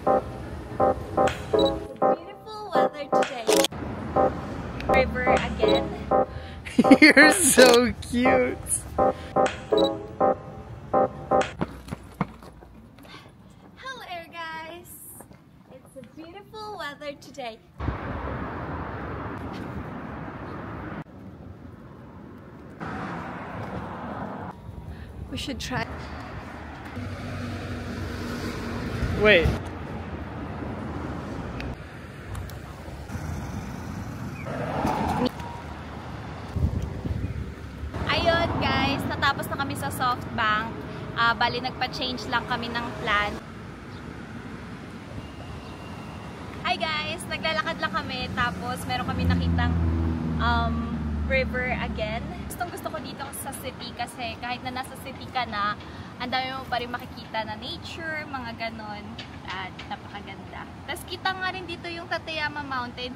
Beautiful weather today. River again. You're so cute. Hello guys. It's a beautiful weather today. We should try. Wait. Ayun guys, natapos na kami sa SoftBank. Bali nagpa-change lang kami ng plan. Hi guys, naglalakad lang kami tapos meron kami nakitang river again. Gusto ko dito sa city kasi kahit na nasa city ka na, ang dami mo pa rin makikita na nature, mga ganon. At napakaganda. Tapos kita nga rin dito yung Tateyama Mountain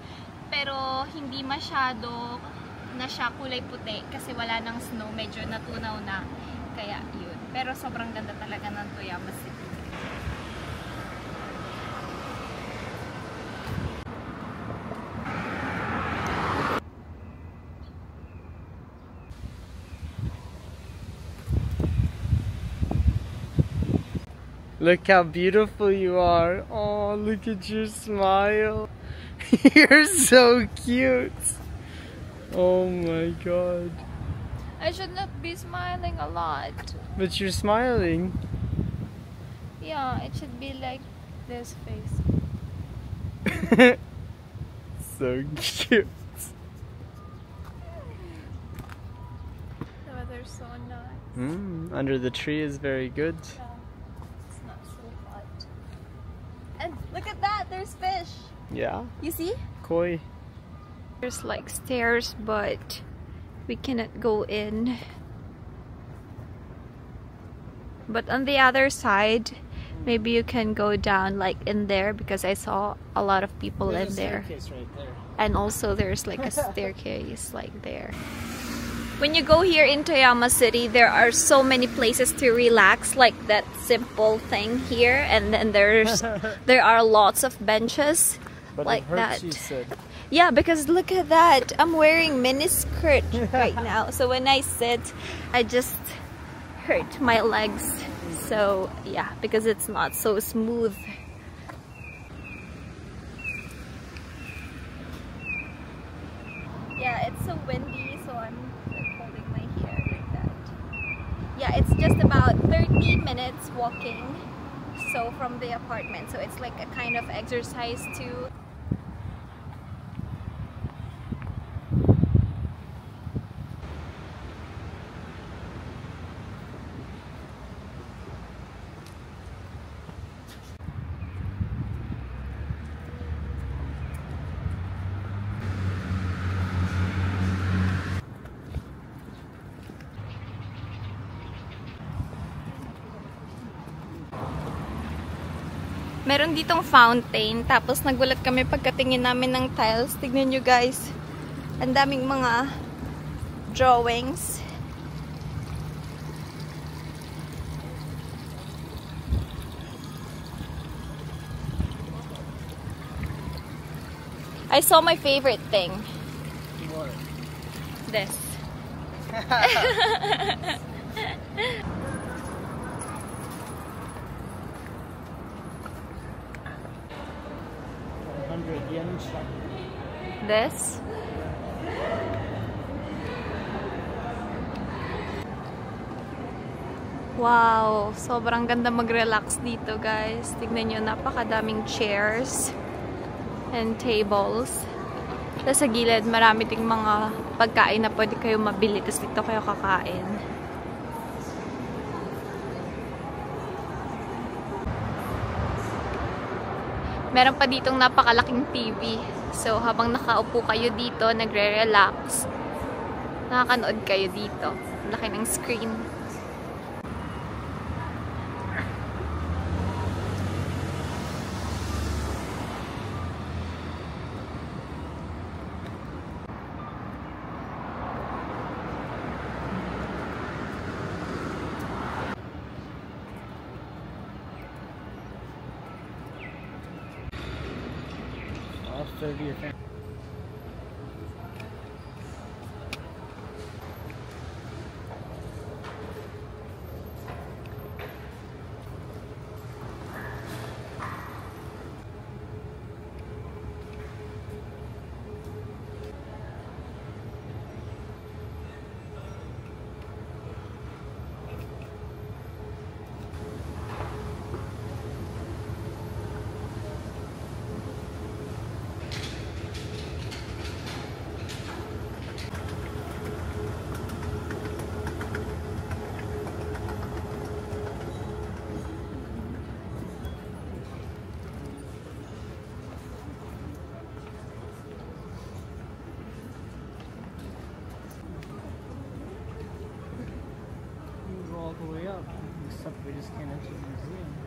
pero hindi masyado na siya kulay puti kasi wala ng snow, medyo natunaw na. Kaya yun. Pero sobrang ganda talaga ng Toyama City. Look how beautiful you are. Oh, look at your smile. You're so cute. Oh my god. I should not be smiling a lot. But you're smiling. Yeah, it should be like this face. So cute. The weather's so nice. Under the tree is very good. Yeah, it's not so hot. And look at that, there's fish. Yeah. You see? Koi. There's like stairs, but we cannot go in. But on the other side, maybe you can go down like in there because I saw a lot of people in there. Right there. And also there's like a staircase like there. When you go here in Toyama City, there are so many places to relax, like that simple thing here, and then there are lots of benches But like it hurts, that. you said. Yeah, because look at that. I'm wearing mini skirt right now. So when I sit, I just hurt my legs. So yeah, because it's not so smooth. Yeah, it's so windy, so I'm like holding my hair like that. Yeah, it's just about 30 minutes walking. So from the apartment. So it's like a kind of exercise too. Meron ditong fountain, tapos nagulat kami pagkatingin namin ng tiles. Tignan nyo guys, ang daming mga drawings. I saw my favorite thing. What? This. This. Wow, sobrang ganda mag-relax dito guys. Tignan nyo, napakadaming chairs and tables. Tapos sa gilid, marami ding mga pagkain na pwede kayo mabili. Tapos dito kayo kakain. Meron pa ditong napakalaking TV. So, habang nakaupo kayo dito, nagre-relax, nakakanood kayo dito. Laki ng screen. a third of your family. All the way up, except we just can't enter the museum.